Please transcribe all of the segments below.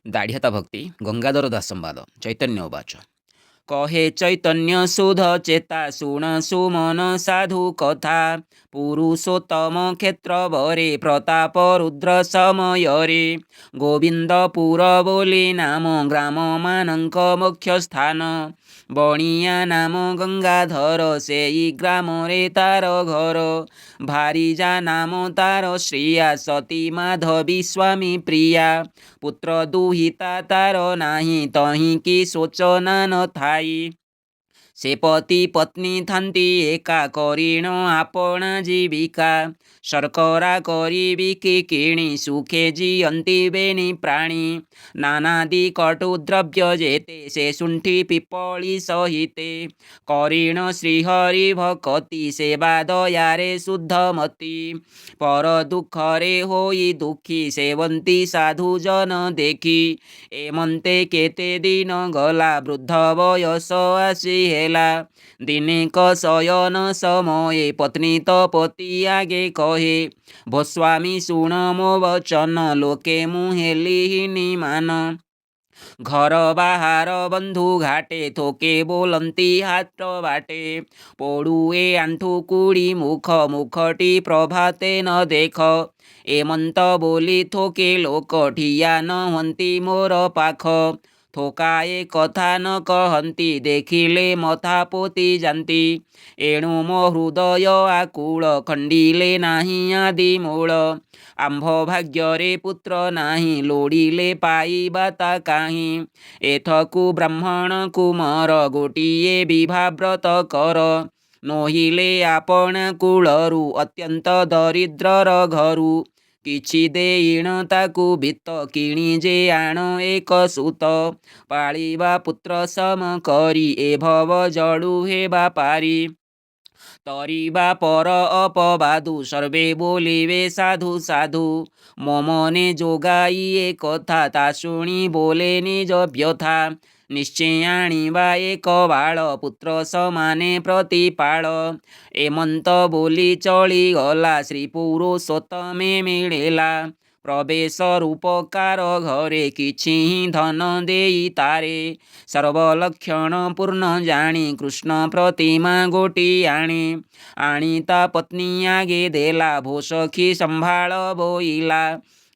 दाढ्यता भक्ति गंगाधर दास संवाद चैतन्य उवाच। कहे चैतन्य सुध चेता शुण सुमन साधु कथा। पुरुषोत्तम क्षेत्र बरे प्रताप रुद्र समयरे। गोविंदपुर बोली नाम ग्राम मानक मुख्य स्थान। बणिया नाम गंगाधर सेई ग्राम रे तार घर। भारीजा नाम तार श्रिया सती माधवी स्वामी प्रिया। पुत्र दुहिता तार नाही तही कि सोचना न थाई। से पति पत्नी थांती एका करिण आपणा जीविका। शर्करा करी बिकी किणी सुखे जियंती बेनी प्राणी। नानादि कटु द्रव्य जेते से शुंठी पिपली सहिते। करिण श्रीहरि भक्ति सेवा दयारे शुद्धमती। पर दुखरे होई दुखी सेवंती साधु जन देखी। एमंते केते दिन गला वृद्ध बयस आसी हेला। दिने क शयन समये पत्नी तपति आगे कहे। भो स्वामी शुण मो वचन लोके मुहेली मान। घर बाहर बंधु घाटे थोके बोलंती हाथ बाटे। पड़ुए आंठू कुड़ी मुख मुखटी प्रभाते न देख। एमंत बोली थोके लोक ठिया न हंती मोर पाख। थोकाए कथा न कहंती देखिले मथा पोती जाती। एणु मो हृदय आकुल खंडिले नाही आदि मूल। आंभ भाग्ୟରେ पुत्र नाही लोड़िले पाइबा ता काहीं। एथकु ब्राह्मण कुमार गोटिए विभाव्रत कर। नोहिले आपणा कुलरू अत्यंत दरिद्रर घरू। किछि देईण ताकु वित्त किणी जे आण एक सुत। पाଳିबा पुत्र सम करी ए भव जड़ु हेबा पारी। तरिबा पर अपबादु सर्वे बोलिबे साधु साधु। मो मने जोगाइए कथा ता शुणी बोले निज व्यथा। निश्चय आनिबा एक बाळ पुत्र समाने प्रतिपाळ। एमंत बोली चली गला श्री पुरुषोत्तमे मिळेला। प्रवेश रूपकार घरे किछि धन देई तारे। सर्वलक्षण पूर्ण जानी कृष्ण प्रतिमा गोटी आणी। आणी ता पत्नी आगे देला भो सखी संभाळ बोइला।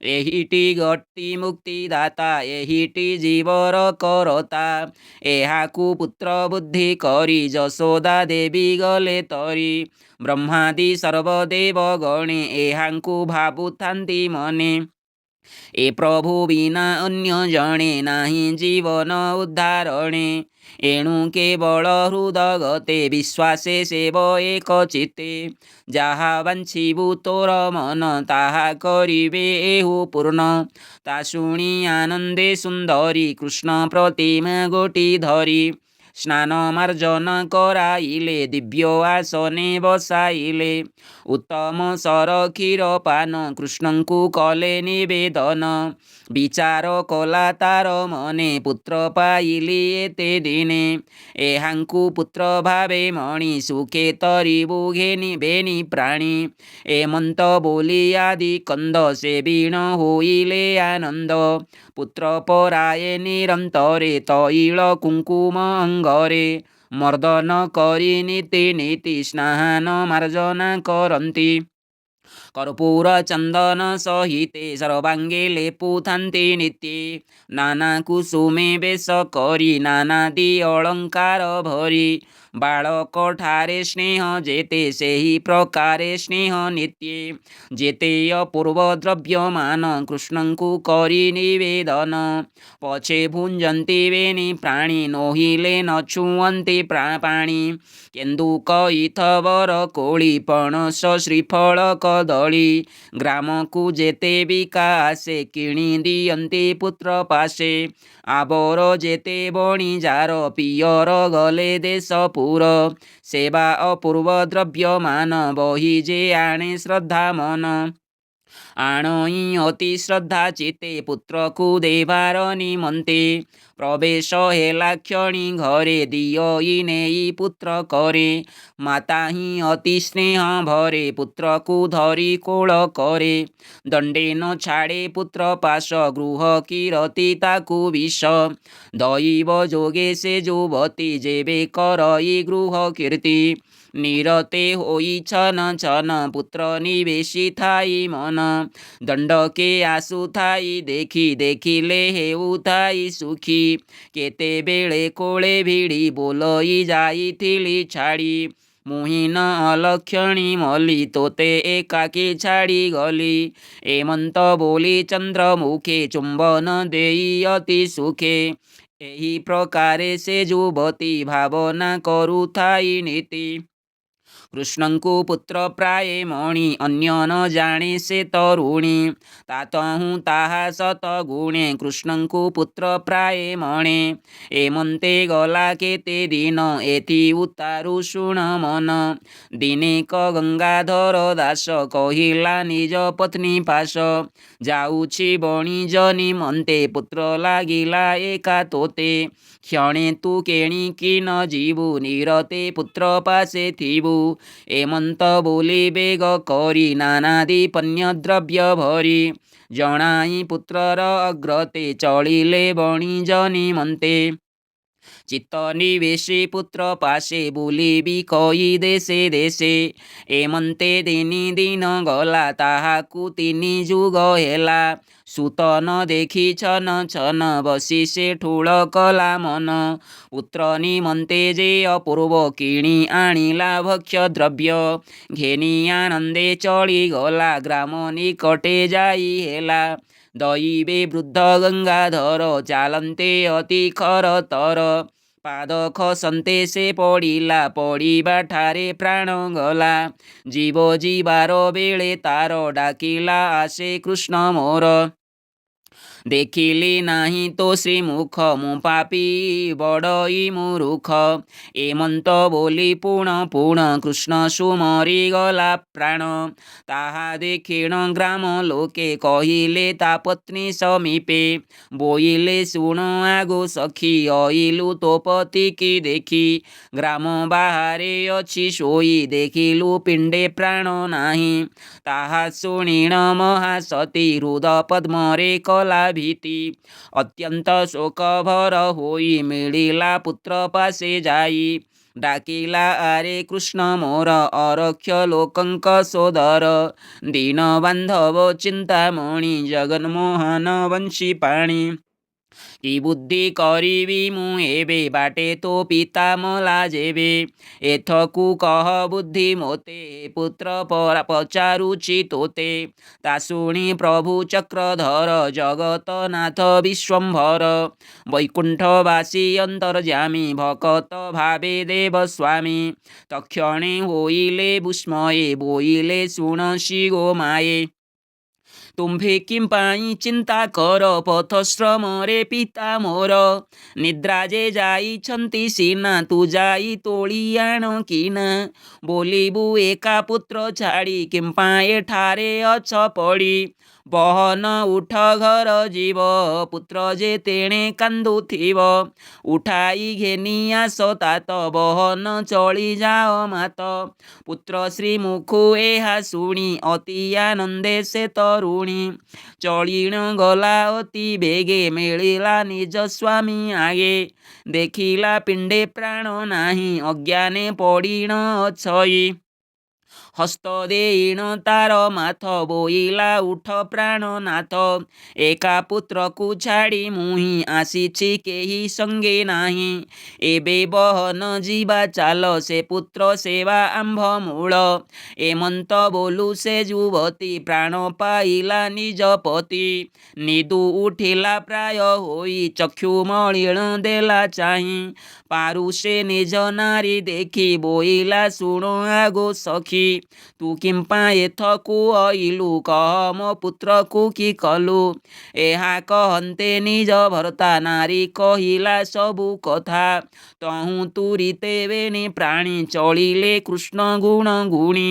एहिटी गति मुक्ति दाता एहिटी जीवर करता। एहाकु पुत्र बुद्धि करी जशोदा देवी गले तरी। ब्रह्मादि सर्वदेव गणे एहांकु भाबुथांती मने। ए प्रभु बिना अन्य जणे नाही जीवन उद्धारणे। एणु केवल हृदगते विश्वासे सेव एक चित्ते। जाहा बांछिबु तोर मन ताहा करिबे एहु पूर्ण। ता शुणी आनंदे सुंदरी कृष्ण प्रतिमा गोटी धरी। स्नान मार्जन कराइले दिव्य आसने बसाइले। उत्तम सर क्षीर पान कृष्णंकु कले निवेदन। विचार कला तार मने पुत्र पाइली एते दिने। एहांकु पुत्र भावे मणि सुखे तरिबु घेनि बेनि प्राणी। एमंत बोली आदि कंद सेविण होइले आनंद। पुत्र पराये निरंतरे तैल कुंकुम अंगरे। मर्दन करी नीति नीति स्नान मार्जना करंती। कर्पूर चंदन सहिते सर्वांगे लेपुथांती नित्ये। नाना कुसुमे बेश करी नानादि अलंकार भरी। बालक ठारे स्नेह जेते सेहि प्रकारे स्नेह नित्ये। जेते अपूर्व द्रव्यमान कृष्णंकु करी निवेदन। पछे भुंजंती बेनि प्राणी नोहिले न छुअंती पाणी। केन्दुक इथवर कोଳି पणस श्रीफल कदली। ग्रामकु जेते बिका आसे किणी दियंती पुत्र पासे। आबर जेते बणिजार पियर गले देशपुर। सेवा अपूर्व द्रव्यमान बही जे आणे श्रद्धा मन। ଆଣଇ ଅତି ଶ୍ରଦ୍ଧା ଚିତେ ପୁତ୍ରକୁ ଦେବାର ନିମନ୍ତେ ପ୍ରବେଶ ହେଲା କ୍ଷଣି ଘରେ ଦିଅଇ ନେଇ ପୁତ୍ର କରେ। ମାତା ହିଁ ଅତି ସ୍ନେହ ଭରେ ପୁତ୍ରକୁ ଧରି କୋଳ କରେ। ଦଣ୍ଡେ ନ ଛାଡ଼େ ପୁତ୍ର ପାଶ ଗୃହ କିରତି ତାକୁ ବିଷ। ଦଇବ ଯୋଗେ ସେ ଯୁବତୀ ଯେବେ କରଇ ଗୃହ କୀର୍ତ୍ତି। ନିରତେ ହୋଇ ଛନ ଛନ ପୁତ୍ର ନିବେଶି ଥାଇ ମନ। ଦଣ୍ଡକେ ଆସୁଥାଇ ଦେଖି ଦେଖିଲେ ହେଉଥାଇ ସୁଖୀ। କେତେବେଳେ କୋଳେ ଭିଡ଼ି ବୋଲଇ ଯାଇଥିଲି ଛାଡ଼ି। ମୁହିନ ଅଲକ୍ଷଣୀ ମଲି ତୋତେ ଏକାକୀ ଛାଡ଼ି ଗଲି। ଏମନ୍ତ ବୋଲି ଚନ୍ଦ୍ରମୁଖେ ଚୁମ୍ବନ ଦେଇ ଅତି ସୁଖେ। ଏହି ପ୍ରକାରେ ସେ ଯୁବତୀ ଭାବନା କରୁଥାଇ ନୀତି। କୃଷ୍ଣଙ୍କୁ ପୁତ୍ର ପ୍ରାୟ ମଣି ଅନ୍ୟ ନ ଜାଣେ ସେ ତରୁଣୀ। ତାତହୁଁ ତାହା ସତ ଗୁଣେ କୃଷ୍ଣଙ୍କୁ ପୁତ୍ର ପ୍ରାୟ ମଣେ। ଏମନ୍ତେ ଗଲା କେତେ ଦିନ ଏଥି ଉତ୍ତାରୁ ଶୁଣ ମନ। ଦିନେକ ଗଙ୍ଗାଧର ଦାସ କହିଲା ନିଜ ପତ୍ନୀ ପାଶ। ଯାଉଛି ବଣିଜ ନିମନ୍ତେ ପୁତ୍ର ଲାଗିଲା ଏକା ତୋତେ। କ୍ଷଣେ ତୁ କେଣିକି ନ ଯିବୁ ନିରତେ ପୁତ୍ର ପାଶେ ଥିବୁ। ଏମନ୍ତ ବୋଲି ବେଗ କରି ନାନାଦି ପଣ୍ୟଦ୍ରବ୍ୟ ଭରି। ଜଣାଇ ପୁତ୍ରର ଅଗ୍ରତେ ଚଳିଲେ ବଣିଜ ନିମନ୍ତେ। ଚିତ୍ତ ନିବେଶି ପୁତ୍ର ପାଶେ ବୁଲିବି କହି ଦେଶେ ଦେଶେ। ଏମନ୍ତେ ତିନି ଦିନ ଗଲା ତାହାକୁ ତିନି ଯୁଗ ହେଲା। ସୁତ ନ ଦେଖି ଛନ ଛନ ବସି ସେ ଠୁଳ କଲା ମନ। ପୁତ୍ର ନିମନ୍ତେ ଯେ ଅପୂର୍ବ କିଣି ଆଣିଲା ଭକ୍ଷ୍ୟ ଦ୍ରବ୍ୟ। ଘେନି ଆନନ୍ଦେ ଚଳିଗଲା ଗ୍ରାମ ନିକଟେ ଯାଇ ହେଲା। ଦଇବେ ବୃଦ୍ଧ ଗଙ୍ଗାଧର ଚାଲନ୍ତେ ଅତି ଖରତର। ପାଦ ଖସନ୍ତେ ସେ ପଡ଼ିଲା ପଡ଼ିବା ଠାରେ ପ୍ରାଣ ଗଲା। ଜୀବ ଯିବାର ବେଳେ ତାର ଡାକିଲା ଆସେ କୃଷ୍ଣ ମୋର। ଦେଖିଲି ନାହିଁ ତୋ ଶ୍ରୀମୁଖ ମୁଁ ପାପୀ ବଡ଼ଇ ମୂରୁଖ। ଏମନ୍ତ ବୋଲି ପୁଣ ପୁଣ କୃଷ୍ଣ ସୁମରି ଗଲା ପ୍ରାଣ। ତାହା ଦେଖିଣ ଗ୍ରାମ ଲୋକେ କହିଲେ ତା ପତ୍ନୀ ସମୀପେ। ବୋଇଲେ ଶୁଣ ଆଗୋ ସଖୀ ଅଇଲୁ ତୋ ପତିକି ଦେଖି। ଗ୍ରାମ ବାହାରେ ଅଛି ଶୋଇ ଦେଖିଲୁ ପିଣ୍ଡେ ପ୍ରାଣ ନାହିଁ। ତାହା ଶୁଣିଣ ମହାସତୀ ହୃଦ ପଦ୍ମରେ କଲା ଭୀତି। ଅତ୍ୟନ୍ତ ଶୋକଭର ହୋଇ ମିଳିଲା ପୁତ୍ର ପାଶେ ଯାଇ। ଡାକିଲା ଆରେ କୃଷ୍ଣ ମୋର ଅରକ୍ଷ ଲୋକଙ୍କ ସୋଦର। ଦୀନ ବାନ୍ଧବ ଚିନ୍ତାମଣି ଜଗନ୍ମୋହନ ବଂଶୀ ପାଣି। କି ବୁଦ୍ଧି କରିବି ମୁଁ ଏବେ ବାଟେ ତୋ ପିତା ମଲା ଯେବେ। ଏଥକୁ କହ ବୁଦ୍ଧି ମୋତେ ପୁତ୍ର ପଚାରୁଛି ତୋତେ। ତା ଶୁଣି ପ୍ରଭୁ ଚକ୍ରଧର ଜଗତନାଥ ବିଶ୍ୱମ୍ଭର। ବୈକୁଣ୍ଠବାସୀ ଅନ୍ତର୍ଯାମୀ ଭକତ ଭାବେ ଦେବ ସ୍ୱାମୀ। ତକ୍ଷଣେ ହୋଇଲେ ବିସ୍ମୟେ ବୋଇଲେ ଶୁଣ ଶ୍ରୀ ଗୋମାଏ। ତୁମ୍ଭେ କିಂ ପାଇଁ ଚିନ୍ତା କର ପଥଶ୍ରମରେ ପିତା ମୋର। ନିଦ୍ରା ଯେ ଯାଇଛନ୍ତି ସିନା ତୁ ଯାଇ ତୋଳି ଆଣ କିନା। ବୋଲିବୁ ଏକା ପୁତ୍ର ଛାଡ଼ି କିମ୍ପାଇଁ ଏଠାରେ ଅଛ ପଡ଼ି। ବହନ ଉଠ ଘର ଯିବ ପୁତ୍ର ଯେ ତେଣେ କାନ୍ଦୁଥିବ। ଉଠାଇ ଘେନି ଆସ ତାତ ବହନ ଚଳି ଯାଅ ମାତ। ପୁତ୍ର ଶ୍ରୀମୁଖୁ ଏହା ଶୁଣି ଅତି ଆନନ୍ଦେ ସେ ତରୁଣୀ। ଚଳିଣ ଗଲା ଅତି ବେଗେ ମିଳିଲା ନିଜ ସ୍ୱାମୀ ଆଗେ। ଦେଖିଲା ପିଣ୍ଡେ ପ୍ରାଣ ନାହିଁ ଅଜ୍ଞାନେ ପଡ଼ିଣ ଅଛଇ। ହସ୍ତ ଦେଇଣ ତାର ମାଥ ବୋଇଲା ଉଠ ପ୍ରାଣନାଥ। ଏକା ପୁତ୍ରକୁ ଛାଡ଼ି ମୁହିଁ ଆସିଛି କେହି ସଙ୍ଗେ ନାହିଁ। ଏବେ ବହନ ଯିବା ଚାଲ ସେ ପୁତ୍ର ସେବା ଆମ୍ଭ ମୂଳ। ଏମନ୍ତ ବୋଲୁ ସେ ଯୁବତୀ ପ୍ରାଣ ପାଇଲା ନିଜ ପତି। ନିଦୁ ଉଠିଲା ପ୍ରାୟ ହୋଇ ଚକ୍ଷୁ ମଳିଣ ଦେଲା ଚାହିଁ। ପାରୁ ସେ ନିଜ ନାରୀ ଦେଖି ବୋଇଲା ଶୁଣ ଆଗୋ ସଖୀ। ତୁ କିମ୍ପା ଏଥକୁ ଅଇଲୁ କହ ମୋ ପୁତ୍ରକୁ କି କଲୁ। ଏହା କହନ୍ତେ ନିଜ ଭର୍ତ୍ତା ନାରୀ କହିଲା ସବୁ କଥା। ତହୁଁ ତୁରିତେ ବେନି ପ୍ରାଣୀ ଚଳିଲେ କୃଷ୍ଣ ଗୁଣ ଗୁଣୀ।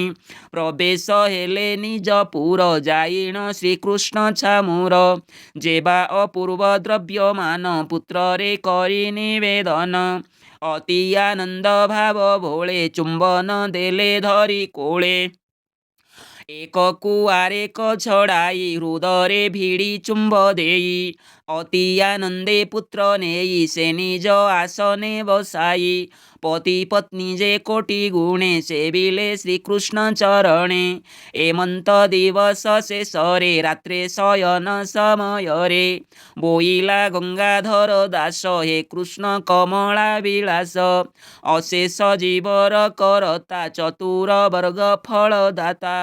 ପ୍ରବେଶ ହେଲେ ନିଜ ପୁର ଯାଇଣ ଶ୍ରୀକୃଷ୍ଣ ଛାମୁର। ଯେବା ଅପୂର୍ବ ଦ୍ରବ୍ୟମାନ ପୁତ୍ରରେ କରି ନିବେଦନ। ଅତି ଆନନ୍ଦ ଭାବ ଭୋଳେ ଚୁମ୍ବନ ଦେଲେ ଧରି କୋଳେ। ଏକକୁ ଆରେକ ଛଡ଼ାଇ ହୃଦରେ ଭିଡ଼ି ଚୁମ୍ବ ଦେଇ। ଅତି ଆନନ୍ଦେ ପୁତ୍ର ନେଇ ସେ ନିଜ ଆସନେ ବସାଇ। ପତି ପତ୍ନୀ ଯେ କୋଟି ଗୁଣେ ସେବିଲେ ଶ୍ରୀକୃଷ୍ଣ ଚରଣେ। ଏମନ୍ତ ଦିବସ ଶେଷରେ ରାତ୍ରେ ଶୟନ ସମୟରେ। ବୋଇଲା ଗଙ୍ଗାଧର ଦାସ ହେ କୃଷ୍ଣ କମଳା ବିଳାସ। ଅଶେଷ ଜୀବର କରତା ଚତୁର ବର୍ଗ ଫଳଦାତା।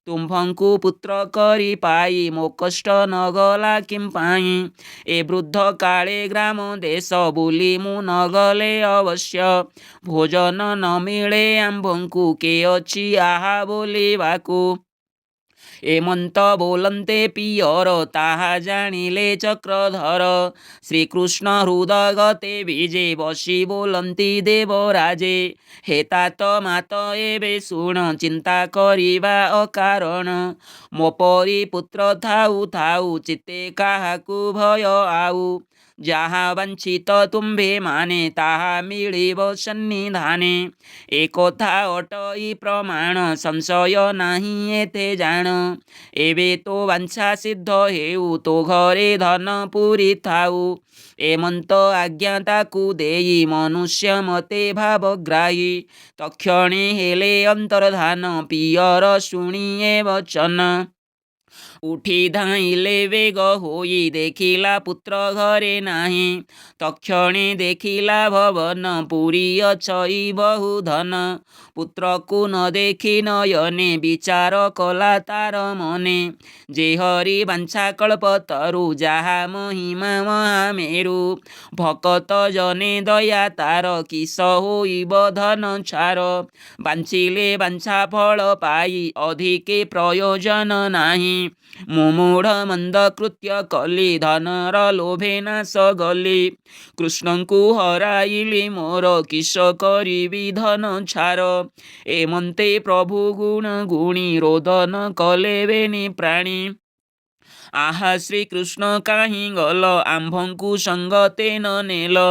ତୁମ୍ଭଙ୍କୁ ପୁତ୍ର କରି ପାଇ ମୋ କଷ୍ଟ ନଗଲା କିମ୍ପାଇଁ। ଏ ବୃଦ୍ଧ କାଳେ ଗ୍ରାମ ଦେଶ ବୁଲି ମୁଁ ନଗଲେ ଅବଶ୍ୟ। ଭୋଜନ ନ ମିଳେ ଆମ୍ଭଙ୍କୁ କେ ଅଛି ଆହା ବୋଲିବାକୁ। ଏମନ୍ତ ବୋଲନ୍ତେ ପିୟର ତାହା ଜାଣିଲେ ଚକ୍ରଧର। ଶ୍ରୀକୃଷ୍ଣ ହୃଦଗତେ ବିଜେ ବସି ବୋଲନ୍ତି ଦେବରାଜେ। ହେ तात ମାତ ଏବେ ଶୁଣ ଚିନ୍ତା କରିବା ଅକାରଣ। ମୋ ପରି ପୁତ୍ର ଥାଉ ଥାଉ ଚିତେ କାହାକୁ ଭୟ ଆଉ। ଯାହା ବାଞ୍ଛିତ ତୁମ୍ଭେମାନେ ତାହା ମିଳିବ ସନ୍ନିଧାନେ। ଏକଥା ଅଟଇ ପ୍ରମାଣ ସଂଶୟ ନାହିଁ ଏତେ ଜାଣ। ଏବେ ତୋ ବାଞ୍ଛା ସିଦ୍ଧ ହେଉ ତୋ ଘରେ ଧନ ପୁରୀ ଥାଉ। ଏମନ୍ତ ଆଜ୍ଞା ତାକୁ ଦେଇ ମନୁଷ୍ୟ ମତେ ଭାବଗ୍ରାହୀ। ତକ୍ଷଣେ ହେଲେ ଅନ୍ତର୍ଧାନ ପିୟର ଶୁଣିଏ ବଚନ। ଉଠି ଧାଇଁଲେ ବେଗ ହୋଇ ଦେଖିଲା ପୁତ୍ର ଘରେ ନାହିଁ। ତକ୍ଷଣେ ଦେଖିଲା ଭବନ ପୁରୀ ଅଛଇ ବହୁ ଧନ। ପୁତ୍ରକୁ ନ ଦେଖି ନୟନେ ବିଚାର କଲା ତାର ମନେ। ଯେ ହରି ବାଞ୍ଛା କଳ୍ପତରୁ ଯାହା ମହିମା ମହାମେରୁ। ଭକତ ଜନେ ଦୟା ତାର କିସ ହୋଇବ ଧନ ଛାର। ବାଞ୍ଛିଲେ ବାଞ୍ଛା ଫଳ ପାଇ ଅଧିକେ ପ୍ରୟୋଜନ ନାହିଁ। ମୁଁ ମୂଢ଼ ମନ୍ଦ କୃତ୍ୟ କଲି ଧନର ଲୋଭେ ନାଶ ଗଲି। କୃଷ୍ଣଙ୍କୁ ହରାଇଲି ମୋର କିସ କରିବି ଧନ ଛାର। ଏମନ୍ତେ ପ୍ରଭୁ ଗୁଣ ଗୁଣି ରୋଦନ କଲେ ବେନି ପ୍ରାଣୀ। ଆହା ଶ୍ରୀକୃଷ୍ଣ କାହିଁ ଗଲ ଆମ୍ଭଙ୍କୁ ସଙ୍ଗତେ ନ ନେଲ।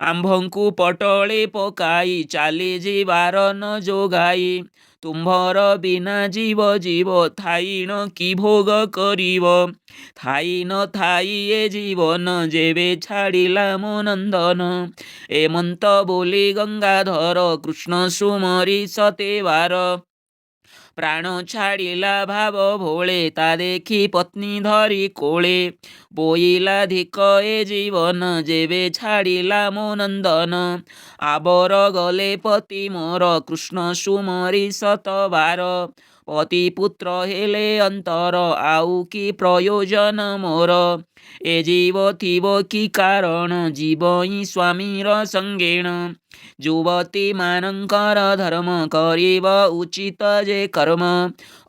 ଆମ୍ଭଙ୍କୁ ପଟଳେ ପକାଇ ଚାଲି ଯିବାର ନ ଯୋଗାଇ। ତୁମ୍ଭର ବିନା ଜୀବ ଜୀବ ଥାଇଣ କି ଭୋଗ କରିବ। ଥାଇ ନ ଥାଇ ଏ ଜୀବନ ଯେବେ ଛାଡ଼ିଲା ମୋ ନନ୍ଦନ। ଏମନ୍ତ ବୋଲି ଗଙ୍ଗାଧର କୃଷ୍ଣ ସୁମରି ସତେବାର। ପ୍ରାଣ ଛାଡ଼ିଲା ଭାବ ଭୋଳେ ତା ଦେଖି ପତ୍ନୀ ଧରି କୋଳେ। ବୋଇଲା ଧିକ ଏ ଜୀବନ ଯେବେ ଛାଡ଼ିଲା ମୋ ନନ୍ଦନ। ଆବର ଗଲେ ପତି ମୋର କୃଷ୍ଣ ସୁମରି ସତବାର। ପତି ପୁତ୍ର ହେଲେ ଅନ୍ତର ଆଉ କି ପ୍ରୟୋଜନ ମୋର। ଏ ଜୀବ ଥିବ କି କାରଣ ଯିବ ହିଁ ସ୍ୱାମୀର ସଙ୍ଗେଣ। ଯୁବତୀ ମାନଙ୍କର ଧର୍ମ କରିବ ଉଚିତ ଯେ କର୍ମ।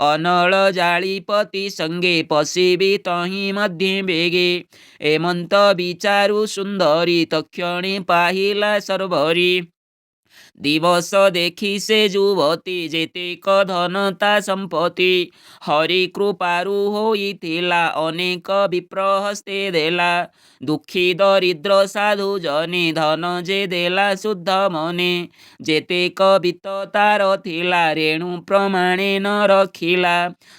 ଅନଳ ଜାଳି ପତି ସଙ୍ଗେ ପଶିବି ତହିଁ ମଧ୍ୟ ବେଗେ। ଏମନ୍ତ ବିଚାରୁ ସୁନ୍ଦରୀ ତକ୍ଷଣେ ପାହିଲା ସର୍ବରୀ। ଦିବସ ଦେଖି ସେ ଯୁବତୀ ଯେତେକ ଧନ ତା ସମ୍ପତ୍ତି। ହରି କୃପାରୁ ହୋଇଥିଲା ଅନେକ ବିପ୍ର ହସ୍ତେ ଦେଲା। ଦୁଃଖୀ ଦରିଦ୍ର ସାଧୁ ଜନେ ଧନ ଯେ ଦେଲା ଶୁଦ୍ଧ ମନେ। ଯେତେକ ବିତ୍ତ ତାର ଥିଲା ରେଣୁ ପ୍ରମାଣେ ନ ରଖିଲା।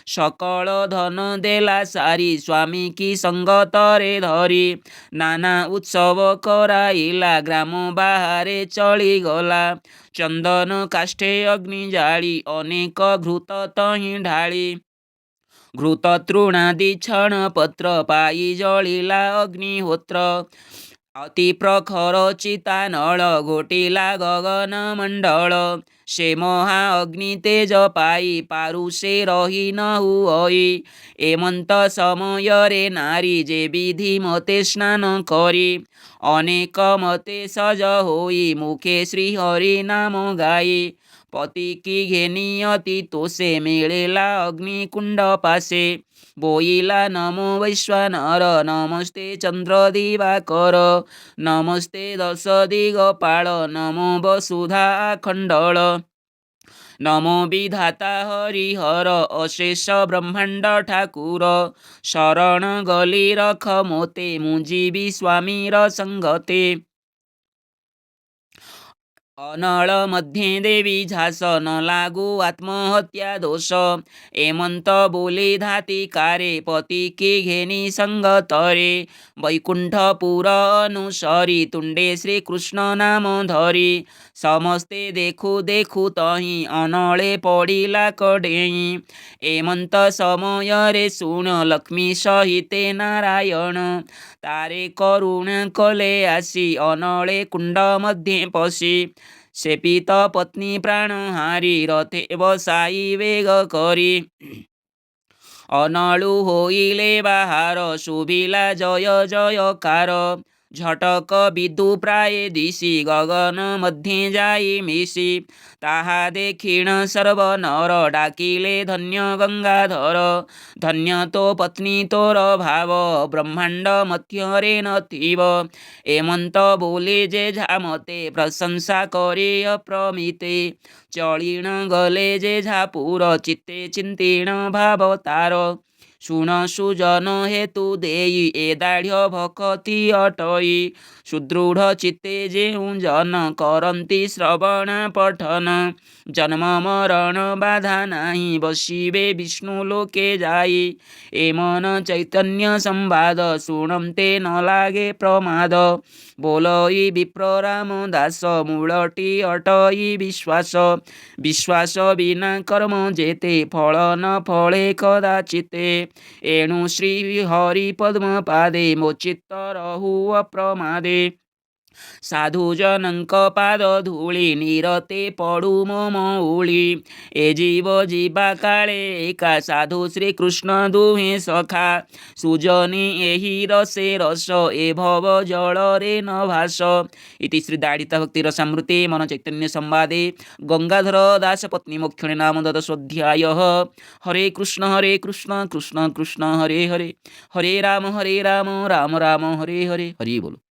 ସକଳ ଧନ ଦେଲା ସାରି ସ୍ୱାମୀ କି ସଙ୍ଗତରେ ଧରି। ନାନା ଉତ୍ସବ କରାଇଲା ଗ୍ରାମ ବାହାରେ ଚଳିଗଲା। ଚନ୍ଦନ କାଷ୍ଠେ ଅଗ୍ନି ଜାଳି ଅନେକ ଘୃତ ତହିଁ ଢାଳି। ଘୃତ ତୃଣାଦି ଛଣ ପତ୍ର ପାଇ ଜଳିଲା ଅଗ୍ନିହୋତ୍ର। ଅତି ପ୍ରଖର ଚିତାନଳ ଘୋଟିଲା ଗଗନ ମଣ୍ଡଳ। ସେ ମହା ଅଗ୍ନି ତେଜ ପାଇ ପାରୁ ସେ ରହି ନ ହୁଅଇ। ଏମନ୍ତ ସମୟରେ ନାରୀ ଯେ ବିଧି ମତେ ସ୍ନାନ କରି। ଅନେକ ମତେ ସଜ ହୋଇ ମୁଖେ ଶ୍ରୀହରି ନାମ ଗାଇ। पति की घेनी अति तो से मिळेला अग्निकुंड पासे बोईला नमो वैश्वानर नमस्ते चंद्र दिवाकर नमस्ते दश दिगपाळ नमो वसुधा खंडळ नमो विधाता हरिहर अशेष ब्रह्मांड ठाकुर शरण गली रख मोते मुझी स्वामीर संगते अनळ मध्ये देवी झास न लागू आत्महत्या दोष एमंत बोले धाती कारे पती की घेनी संगत रे वैकुंठपुर अनुसरी तुंडे श्री कृष्ण नाम धरी समस्ते देखू देखू तही अनळे पडिला कडेई एमंत समय रे सुण लक्ष्मी सहिते नारायण तारे करुण कले आसी अनळे कुंड मध्ये पशी शेपित पत्नी प्राणहारी रथे बसाई वेग करी अनळू होइले बाहार शुभिला जय जयकार झटक विदु प्राये दिशी गगन मध्ये जाई मिशी ताहा देखिण सर्व नर डाकिले धन्य गंगाधर धन्य तो पत्नी तोर भाव ब्रह्मांड मध्यरे नथिव एमंत बोले जे झामते प्रशंसा करे अप्रमिते चलीण गले जे झापुर चित्ते चिंतीण भाव तार शुण सुजन हेतु देई ए दाढ़ भक्ति अटई सुदृढ़ चित्ते जेउ जन करंती श्रवण पठन जन्म मरण बाधा नाही बसिबे विष्णु लोके जाई ए मन चैतन्य संवाद शुणन्ते न लागे प्रमाद बोलई विप्र राम दास मूलटी अटई विश्वास विश्वास बिना कर्म जेते फल न फले कदाचिते एणु श्री हरि पद्म पादे मो चित्त रहु अप्रमादे साधुजनଙ୍କ ପାଦ ଧୂଳି ନିରତେ ପଡ଼ୁ ମୋ ମଉଳି ଏ ଜୀବ ଯିବା କାଳେ ଏକା ସାଧୁ ଶ୍ରୀକୃଷ୍ଣ ଦୁହେଁ ସଖା ସୁଜନି ଏହି ରସେ ରସ ଏ ଭବ ଜଳରେ ନ ଭାସ ଇତି ଶ୍ରୀ ଦାଡ଼ିତା ଭକ୍ତି ରସାମୃତେ ମନ ଚୈତନ୍ୟ ସମ୍ବାଦେ ଗଙ୍ଗାଧର ଦାସ ପତ୍ନୀ ମୋକ୍ଷଣେ ନାମ ଦ୍ୱାଦଶୋଧ୍ୟାୟ ହରେ କୃଷ୍ଣ କୃଷ୍ଣ କୃଷ୍ଣ ହରେ ହରେ ହରେ ରାମ ରାମ ରାମ ହରେ ହରେ ହରି ବୋଲ।